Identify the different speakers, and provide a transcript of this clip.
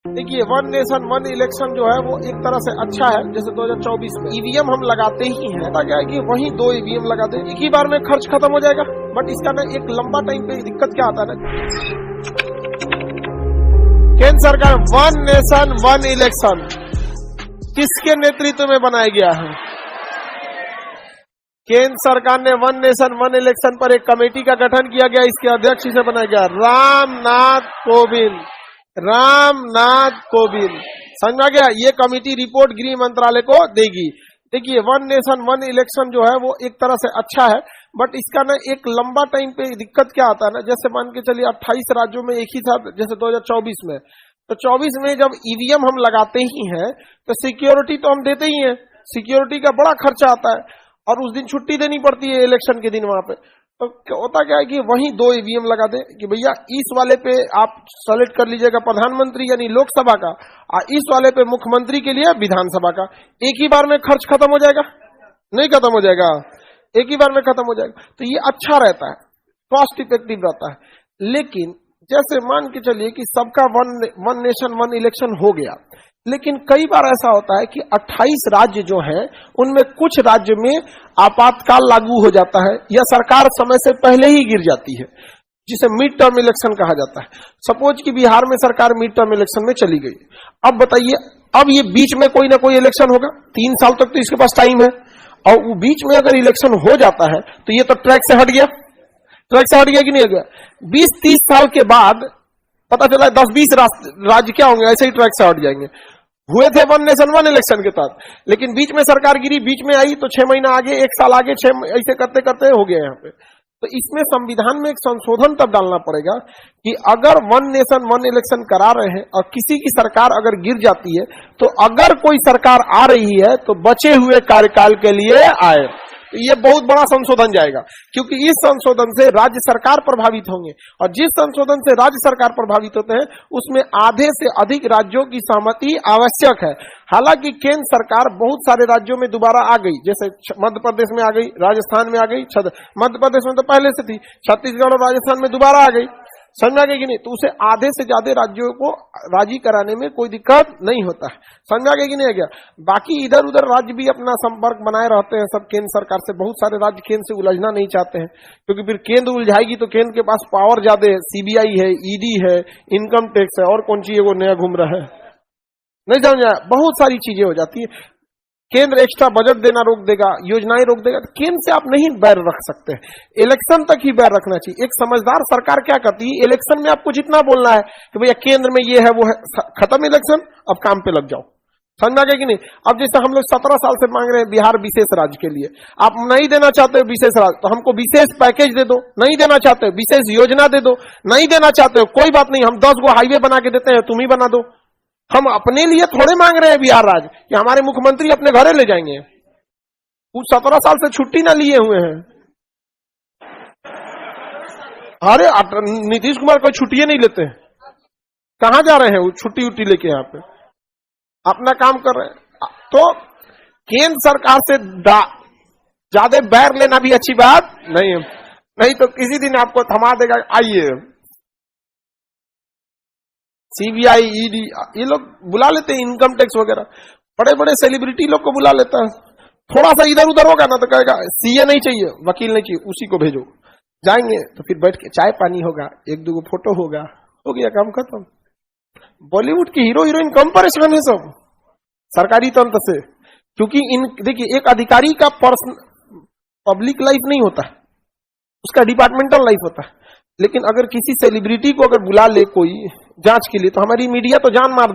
Speaker 1: देखिए, one nation one election जो है वो एक तरह से अच्छा है। जैसे 2024 में ईवीएम हम लगाते ही हैं, क्या है कि वहीं 2 ईवीएम लगा दे, एक ही बार में खर्च खत्म हो जाएगा। बट इसका ना एक लंबा टाइम पे दिक्कत क्या आता है ना, केंद्र सरकार वन नेशन वन इलेक्शन किसके नेतृत्व में बनाया गया है? केंद्र सरकार ने वन नेशन वन इलेक्शन पर एक कमेटी का गठन किया गया, इसके अध्यक्ष इसे बनाया गया रामनाथ कोविंद। समझ में आ गया? ये कमेटी रिपोर्ट गृह मंत्रालय को देगी। देखिए, वन नेशन वन इलेक्शन जो है वो एक तरह से अच्छा है, बट इसका ना एक लंबा टाइम पे दिक्कत क्या आता है ना, जैसे मान के चलिए 28 राज्यों में एक ही साथ, जैसे 2024 में, तो 24 में जब ईवीएम हम लगाते ही हैं तो सिक्योरिटी तो हम देते ही हैं, सिक्योरिटी का बड़ा खर्चा आता है और उस दिन छुट्टी देनी पड़ती है इलेक्शन के दिन वहां पे। तो होता क्या है कि वहीं 2 ईवीएम लगा दे कि भैया इस वाले पे आप सेलेक्ट कर लीजिएगा प्रधानमंत्री यानी लोकसभा का, और इस वाले पे मुख्यमंत्री के लिए विधानसभा का। एक ही बार में खर्च खत्म हो जाएगा, नहीं खत्म हो जाएगा, एक ही बार में खत्म हो जाएगा। तो ये अच्छा रहता है, कॉस्ट इफेक्टिव रहता है। लेकिन जैसे मान के चलिए कि सबका वन नेशन वन इलेक्शन हो गया, लेकिन कई बार ऐसा होता है कि 28 राज्य जो हैं उनमें कुछ राज्य में आपातकाल लागू हो जाता है या सरकार समय से पहले ही गिर जाती है, जिसे मिड टर्म इलेक्शन कहा जाता है। सपोज कि बिहार में सरकार मिड टर्म इलेक्शन में चली गई, अब बताइए, अब ये बीच में कोई ना कोई इलेक्शन होगा, 3 साल तक तो इसके पास टाइम है, और वो बीच में अगर इलेक्शन हो जाता है तो ये तो ट्रैक से हट गया, ट्रैक से हट गया कि नहीं हट गया? 20-30 साल के बाद पता चला 10-20 राज्य क्या होंगे, ऐसे ही ट्रैक से हट जाएंगे। हुए थे वन नेशन वन इलेक्शन के तहत, लेकिन बीच में सरकार गिरी, बीच में आई तो 6 महीना आगे, 1 साल आगे, 6 ऐसे करते करते हो गया यहाँ पे। तो इसमें संविधान में एक संशोधन तब डालना पड़ेगा कि अगर वन नेशन वन इलेक्शन करा रहे हैं और किसी की सरकार अगर गिर जाती है, तो अगर कोई सरकार आ रही है तो बचे हुए कार्यकाल के लिए आए। तो ये बहुत बड़ा संशोधन जाएगा, क्योंकि इस संशोधन से राज्य सरकार प्रभावित होंगे, और जिस संशोधन से राज्य सरकार प्रभावित होते हैं उसमें आधे से अधिक राज्यों की सहमति आवश्यक है। हालांकि केंद्र सरकार बहुत सारे राज्यों में दोबारा आ गई, जैसे मध्य प्रदेश में आ गई, राजस्थान में आ गई, मध्य प्रदेश में तो पहले से थी, छत्तीसगढ़ और राजस्थान में दोबारा आ गई। समझ में आ गई कि नहीं? तो उसे आधे से ज्यादा राज्यों को राजी कराने में कोई दिक्कत नहीं होता है। समझ में आ गया कि नहीं आ गया? बाकी इधर उधर राज्य भी अपना संपर्क बनाए रहते हैं सब केंद्र सरकार से। बहुत सारे राज्य केंद्र से उलझना नहीं चाहते हैं, क्योंकि फिर केंद्र उलझाएगी तो केंद्र के पास पावर ज्यादा है, सीबीआई है, ईडी है, इनकम टैक्स है, और कौन सी है वो नया घूम रहा है, नहीं समझा? बहुत सारी चीजें हो जाती है। केंद्र एक्स्ट्रा बजट देना रोक देगा, योजनाएं रोक देगा, तो केंद्र से आप नहीं बैर रख सकते। इलेक्शन तक ही बैर रखना चाहिए। एक समझदार सरकार क्या करती है, इलेक्शन में आपको जितना बोलना है कि भैया केंद्र में ये है वो है, खत्म इलेक्शन, अब काम पे लग जाओ। समझ में आ गया कि नहीं? अब जैसे हम लोग 17 साल से मांग रहे हैं बिहार विशेष राज्य के लिए, आप नहीं देना चाहते हो विशेष राज्य, तो हमको विशेष पैकेज दे दो। नहीं देना चाहते हो विशेष योजना दे दो। नहीं देना चाहते हो कोई बात नहीं, हम 10 गो हाईवे बना के देते हैं, तुम ही बना दो। हम अपने लिए थोड़े मांग रहे हैं बिहार राज्य कि हमारे मुख्यमंत्री अपने घरे ले जाएंगे। वो 17 साल से छुट्टी ना लिए हुए हैं। अरे नीतीश कुमार कोई छुट्टियां नहीं लेते हैं, कहां जा रहे हैं वो छुट्टी उट्टी लेके? यहाँ पे अपना काम कर रहे हैं। तो केंद्र सरकार से ज्यादा बैर लेना भी अच्छी बात नहीं है, नहीं तो किसी दिन आपको थमा देगा। आइए, सीबीआई, ईडी, ये लोग बुला लेते हैं, इनकम टैक्स वगैरह, बड़े बड़े सेलिब्रिटी लोग को बुला लेता है। थोड़ा सा इधर उधर होगा ना तो कहेगा सीए नहीं चाहिए, वकील नहीं चाहिए, उसी को भेजो। जाएंगे तो फिर बैठ के चाय पानी होगा, 1-2 फोटो होगा, हो गया काम खत्म। बॉलीवुड की हीरो हीरोइन कम परेशान है सब सरकारी तंत्र से, क्योंकि इन देखिए एक अधिकारी का पब्लिक लाइफ नहीं होता है, उसका डिपार्टमेंटल लाइफ होता है। लेकिन अगर किसी सेलिब्रिटी को अगर बुला ले कोई जांच के लिए, तो हमारी मीडिया तो जान मार दे।